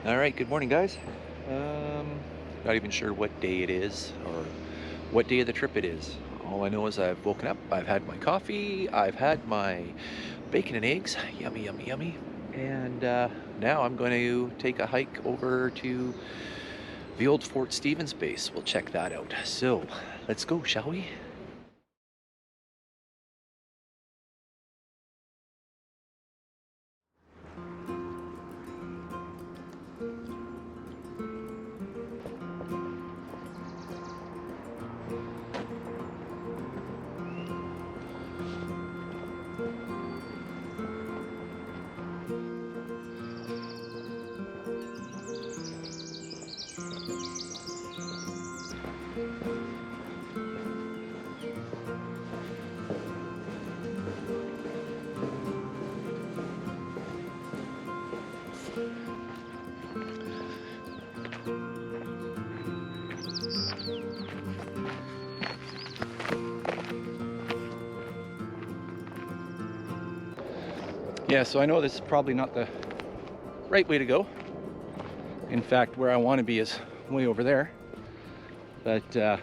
All right, good morning, guys. Um, Not even sure what day it is or what day of the trip it is. All I know is I've woken up, I've had my coffee, I've had my bacon and eggs, yummy, yummy, yummy. And now I'm going to take a hike over to the old Fort Stevens base. We'll check that out. So let's go, shall we? Yeah, so I know this is probably not the right way to go. In fact, where I want to be is way over there. But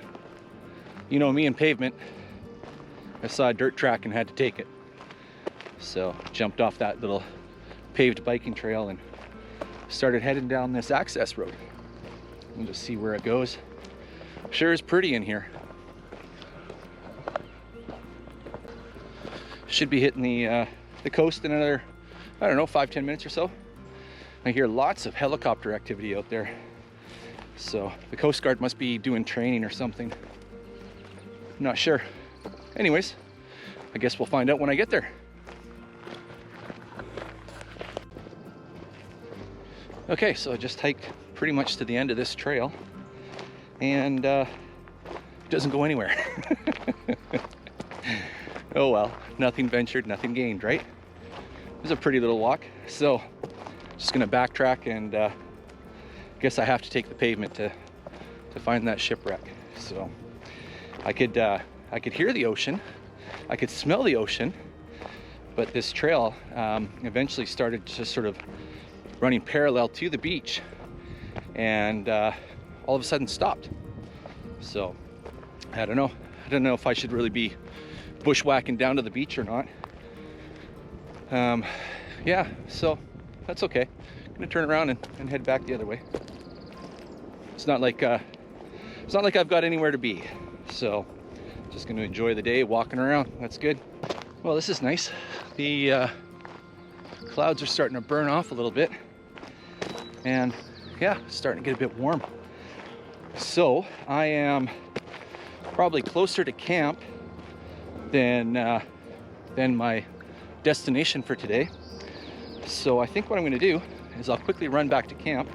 you know me and pavement. I saw a dirt track and had to take it. So jumped off that little paved biking trail and started heading down this access road. We'll just see where it goes. Sure is pretty in here. Should be hitting the coast in another, I don't know, 5-10 minutes or so. I hear lots of helicopter activity out there. So the Coast Guard must be doing training or something. I'm not sure. Anyways, I guess we'll find out when I get there. Okay, so I just hiked pretty much to the end of this trail, and it doesn't go anywhere. Oh well, nothing ventured, nothing gained, right? It was a pretty little walk, so just gonna backtrack and guess I have to take the pavement to find that shipwreck. So I could hear the ocean, I could smell the ocean, but this trail eventually started to sort of running parallel to the beach, and all of a sudden stopped. So I don't know if I should really be bushwhacking down to the beach or not. Yeah, so that's okay. I'm gonna turn around and head back the other way. It's not like I've got anywhere to be, so just gonna enjoy the day walking around. That's good. Well, this is nice. The clouds are starting to burn off a little bit, and yeah, it's starting to get a bit warm. So I am probably closer to camp than my destination for today. So I think what I'm going to do is I'll quickly run back to camp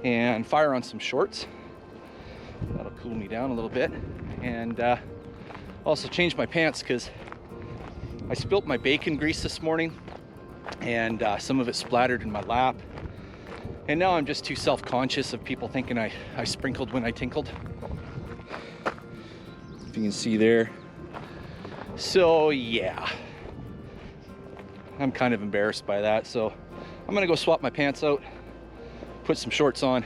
and fire on some shorts. That'll cool me down a little bit, and also change my pants because I spilt my bacon grease this morning, and some of it splattered in my lap. And now I'm just too self-conscious of people thinking I sprinkled when I tinkled. If you can see there. So yeah, I'm kind of embarrassed by that. So I'm gonna go swap my pants out, put some shorts on,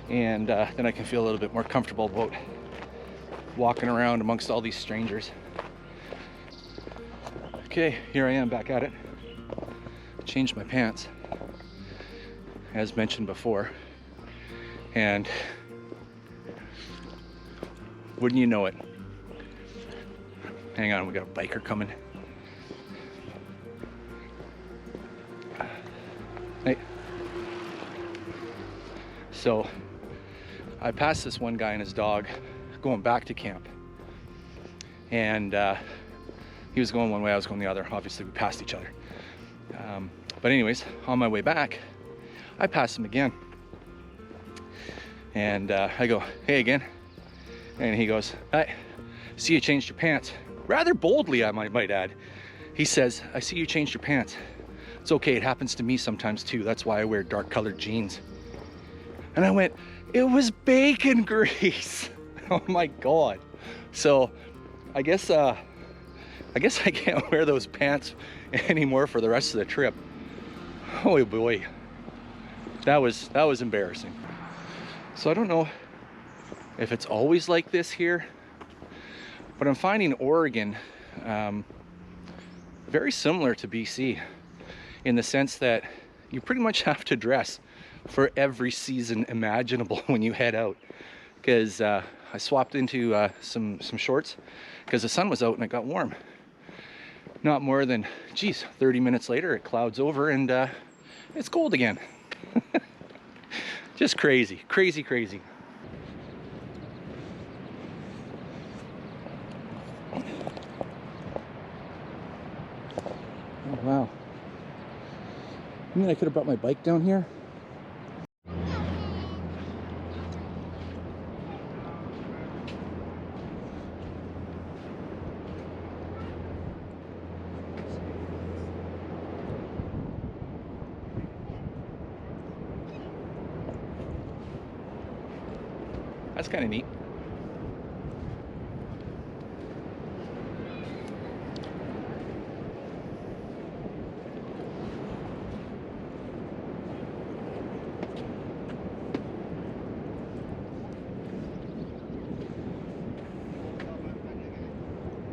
and then I can feel a little bit more comfortable about walking around amongst all these strangers. Okay, here I am back at it. Changed my pants, as mentioned before, and wouldn't you know it? Hang on, we got a biker coming. Hey. So I passed this one guy and his dog going back to camp, and he was going one way, I was going the other. Obviously we passed each other, but anyways, on my way back I passed him again, and I go, hey again, and he goes, I see you changed your pants. Rather boldly, I might add. He says, I see you changed your pants. It's okay, it happens to me sometimes too. That's why I wear dark colored jeans. And I went, it was bacon grease. Oh my God. So I guess I can't wear those pants anymore for the rest of the trip. Oh boy. That was embarrassing. So I don't know if it's always like this here, but I'm finding Oregon very similar to BC in the sense that you pretty much have to dress for every season imaginable when you head out. Because I swapped into some shorts because the sun was out and it got warm. Not more than, geez, 30 minutes later it clouds over and it's cold again. Just crazy, crazy, crazy. Oh, wow. You mean I could have brought my bike down here? That's kind of neat.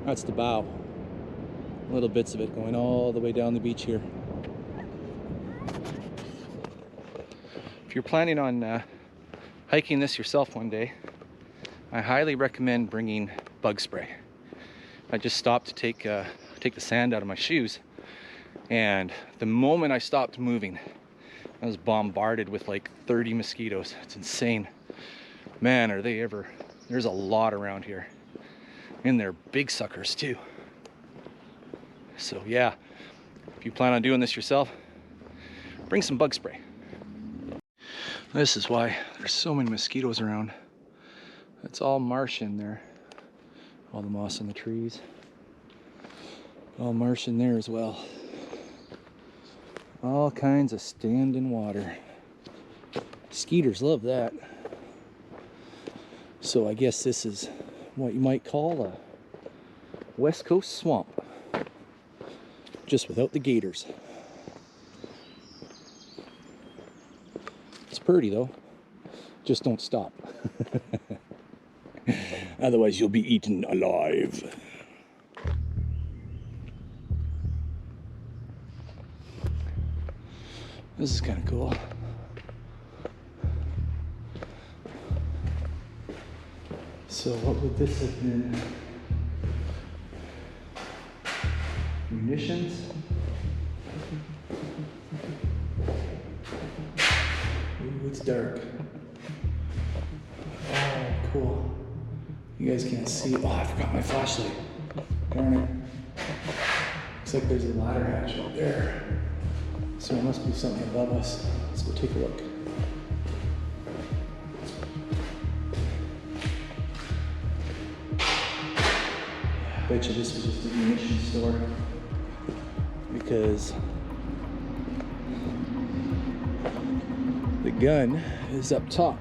That's the bow. Little bits of it going all the way down the beach here. If you're planning on hiking this yourself one day, I highly recommend bringing bug spray. I just stopped to take the sand out of my shoes, and the moment I stopped moving, I was bombarded with like 30 mosquitoes. It's insane. Man, are they ever. There's a lot around here. And they're big suckers too. So yeah, if you plan on doing this yourself, bring some bug spray. This is why there's so many mosquitoes around. It's all marsh in there. All the moss on the trees. All marsh in there as well. All kinds of standing water. Skeeters love that. So I guess this is what you might call a West Coast swamp. Just without the gators. It's pretty though. Just don't stop. Otherwise you'll be eaten alive. This is kind of cool. So what would this have been? Munitions? Ooh, it's dark. Oh, cool. You guys can't see. Oh, I forgot my flashlight. Darn it. Looks like there's a ladder hatch out there. So there must be something above us. Let's go take a look. I bet you this was just a munition store. Because the gun is up top,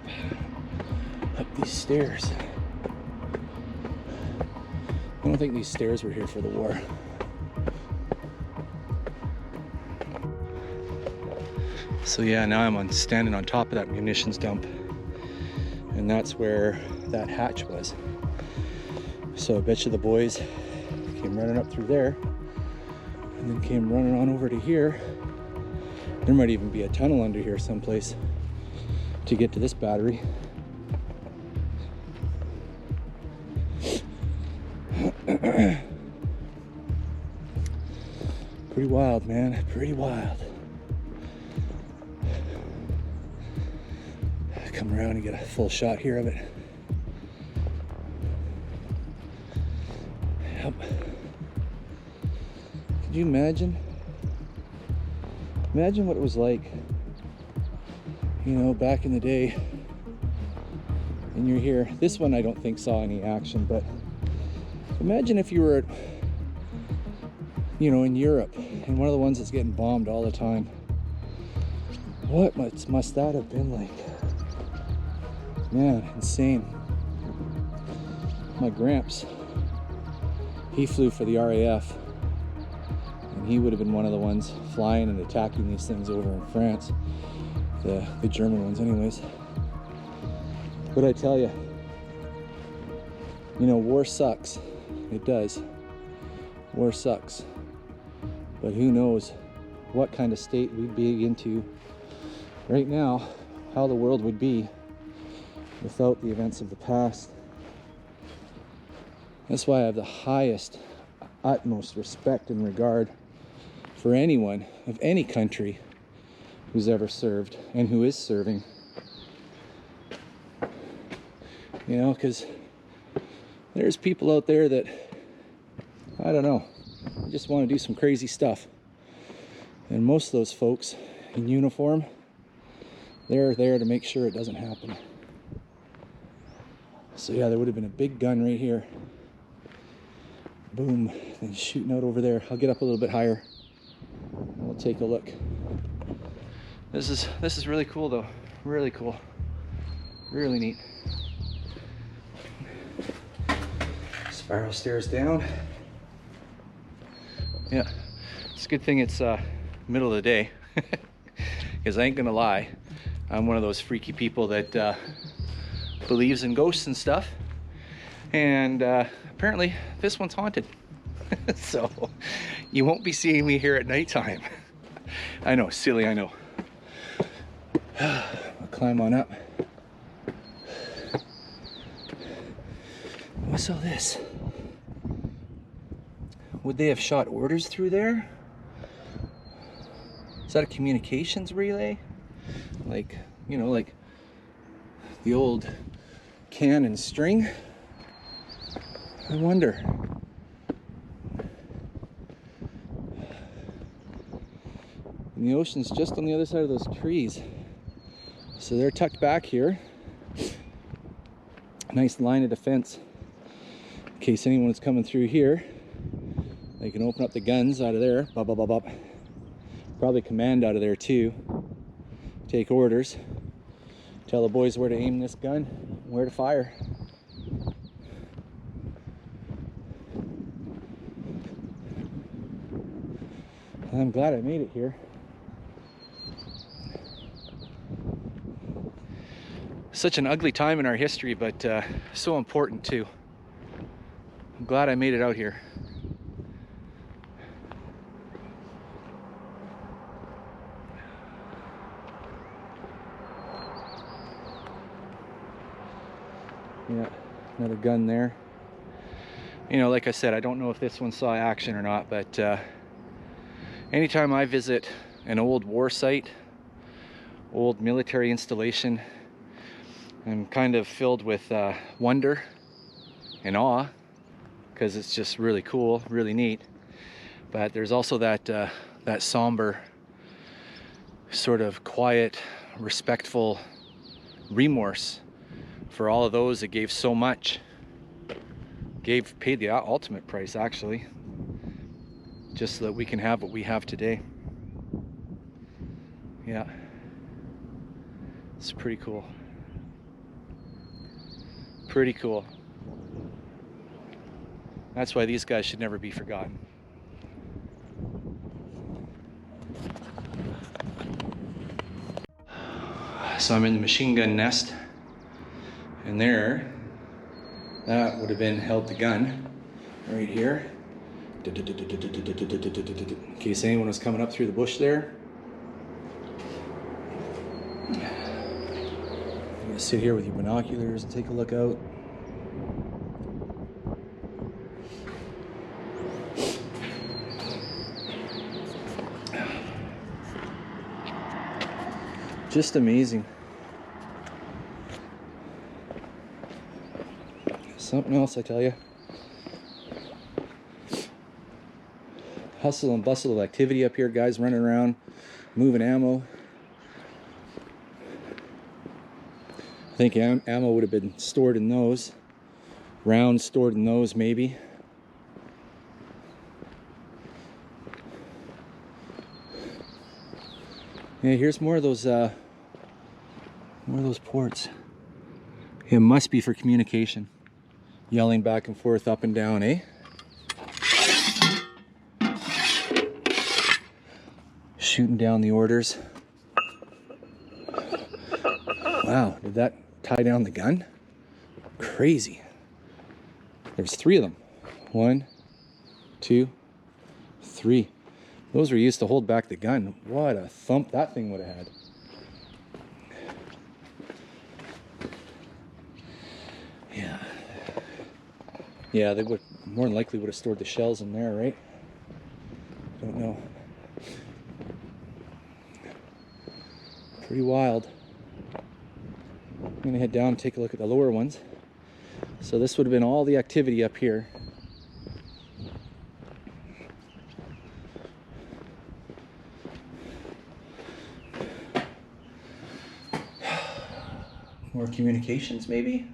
up these stairs. I don't think these stairs were here for the war. So yeah, now I'm standing on top of that munitions dump, and that's where that hatch was. So I bet you the boys came running up through there and then came running on over to here. There might even be a tunnel under here someplace to get to this battery. Pretty wild, man, pretty wild. Come around and get a full shot here of it. Yep. Could you imagine? Imagine what it was like, you know, back in the day. And you're here. This one I don't think saw any action, but imagine if you were at, you know, in Europe, and one of the ones that's getting bombed all the time. What must that have been like? Man, insane. My Gramps, he flew for the RAF, and he would have been one of the ones flying and attacking these things over in France. The German ones anyways. But I tell you, you know, war sucks. It does. War sucks. But who knows what kind of state we'd be into right now, how the world would be without the events of the past. That's why I have the highest, utmost respect and regard for anyone of any country who's ever served and who is serving. You know, because there's people out there that, I don't know, just want to do some crazy stuff. And most of those folks in uniform, they're there to make sure it doesn't happen. So yeah, there would have been a big gun right here. Boom, and shooting out over there. I'll get up a little bit higher and we'll take a look. This is really cool though. Really cool. Really neat. Spiral stairs down. Yeah, it's a good thing it's middle of the day, because I ain't gonna lie, I'm one of those freaky people that believes in ghosts and stuff, and apparently this one's haunted. So you won't be seeing me here at nighttime. I know, silly, I know. I'll climb on up. What's all this? Would they have shot orders through there? Is that a communications relay? Like, you know, like the old cannon string? I wonder. And the ocean's just on the other side of those trees. So they're tucked back here. Nice line of defense. In case anyone's coming through here, they can open up the guns out of there. Bop, bop, bop, bop. Probably command out of there too. Take orders. Tell the boys where to aim this gun, where to fire. I'm glad I made it here. Such an ugly time in our history, but so important too. I'm glad I made it out here. Yeah, another gun there. You know, like I said, I don't know if this one saw action or not, but anytime I visit an old war site, old military installation, I'm kind of filled with wonder and awe, because it's just really cool, really neat. But there's also that that somber, sort of quiet, respectful remorse for all of those that gave so much, paid the ultimate price actually, just so that we can have what we have today. Yeah, it's pretty cool. Pretty cool. That's why these guys should never be forgotten. So I'm in the machine gun nest, and there, that would have been held the gun right here, in case anyone was coming up through the bush there. I'm gonna sit here with your binoculars and take a look out. Just amazing. Something else, I tell you. Hustle and bustle of activity up here, guys running around, moving ammo. I think ammo would have been stored in those. Rounds stored in those, maybe. Yeah, here's more of those ports. It must be for communication. Yelling back and forth, up and down, eh? Shooting down the orders. Wow, did that tie down the gun? Crazy. There's 3 of them. 1, 2, 3. Those were used to hold back the gun. What a thump that thing would have had. Yeah. Yeah, they would more than likely would have stored the shells in there, right? Don't know. Pretty wild. I'm gonna head down and take a look at the lower ones. So this would have been all the activity up here. More communications, maybe?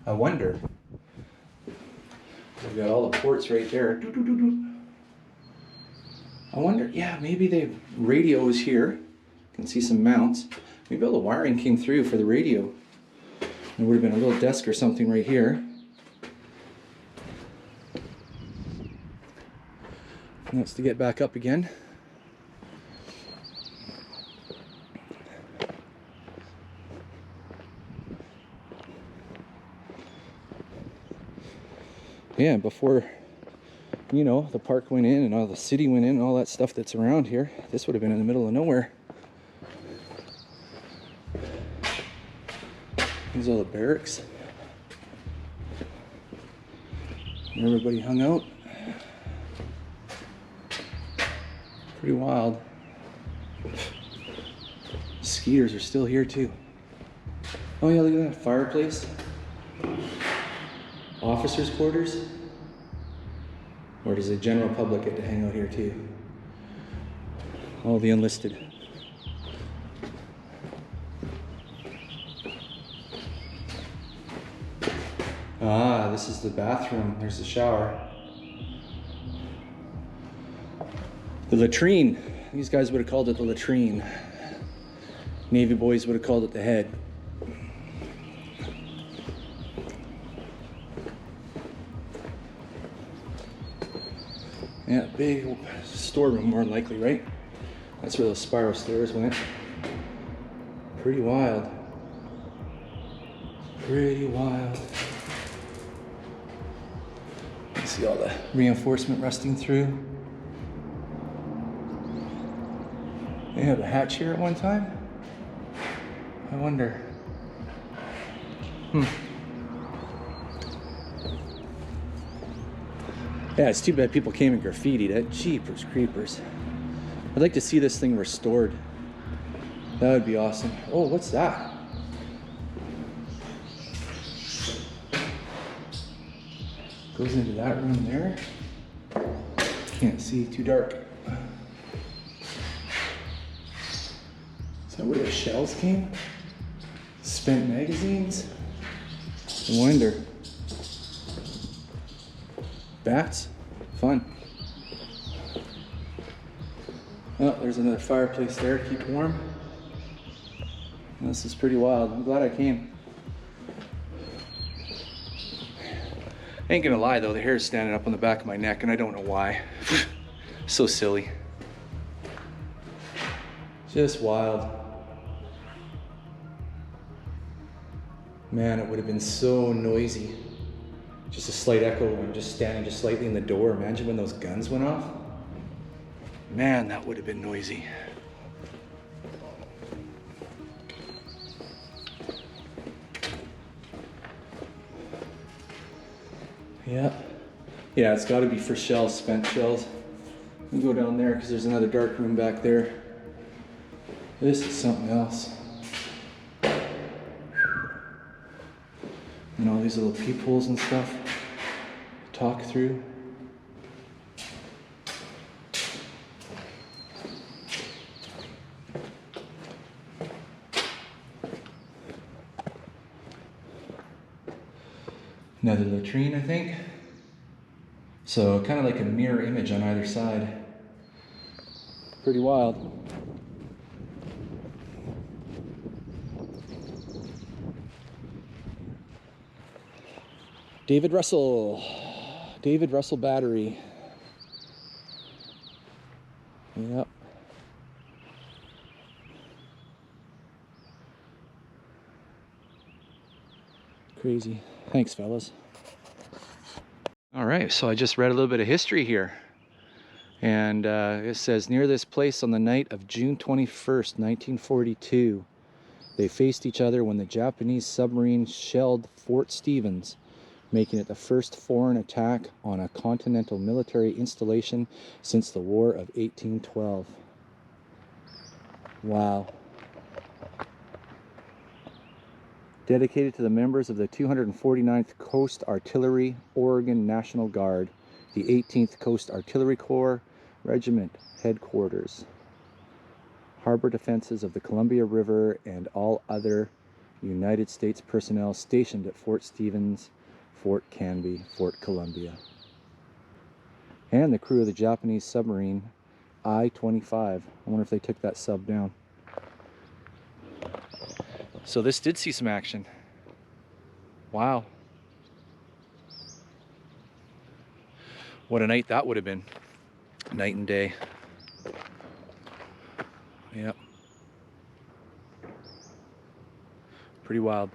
I wonder. We've got all the ports right there. I wonder, yeah, maybe the radio is here. You can see some mounts. Maybe all the wiring came through for the radio. There would have been a little desk or something right here. And that's to get back up again. Yeah, before, you know, the park went in and all the city went in and all that stuff that's around here, this would have been in the middle of nowhere. These are all the barracks. And everybody hung out. Pretty wild. Skeeters are still here too. Oh yeah, look at that fireplace. Officers' quarters? Or does the general public get to hang out here too? All the enlisted. Ah, this is the bathroom. There's the shower. The latrine. These guys would have called it the latrine. Navy boys would have called it the head. Yeah, big storeroom more than likely, right? That's where those spiral stairs went. Pretty wild. Pretty wild. You see all the reinforcement rusting through. They had a hatch here at one time? I wonder. Yeah, it's too bad people came and graffitied it. Jeepers creepers. I'd like to see this thing restored. That would be awesome. Oh, what's that? Goes into that room there. Can't see, too dark. Is that where the shells came? Spent magazines? I wonder. Bats? Fun. Oh, there's another fireplace there to keep warm. This is pretty wild. I'm glad I came. I ain't gonna lie though, the hair's standing up on the back of my neck and I don't know why. So silly. Just wild. Man, it would have been so noisy. Just a slight echo and just standing just slightly in the door. Imagine when those guns went off. Man, that would have been noisy. Yeah. Yeah, it's got to be for shells, spent shells. We'll go down there because there's another dark room back there. This is something else. And all these little peepholes and stuff. Talk through. Another latrine, I think. So kind of like a mirror image on either side. Pretty wild. David Russell Battery. Yep. Crazy. Thanks, fellas. All right, so I just read a little bit of history here. And it says, near this place on the night of June 21st, 1942, they faced each other when the Japanese submarine shelled Fort Stevens, making it the first foreign attack on a continental military installation since the War of 1812. Wow. Dedicated to the members of the 249th Coast Artillery, Oregon National Guard, the 18th Coast Artillery Corps Regiment Headquarters, harbor defenses of the Columbia River, and all other United States personnel stationed at Fort Stevens, Fort Canby, Fort Columbia, and the crew of the Japanese submarine I-25. I wonder if they took that sub down. So this did see some action. Wow. What a night that would have been. Night and day. Yep. Pretty wild.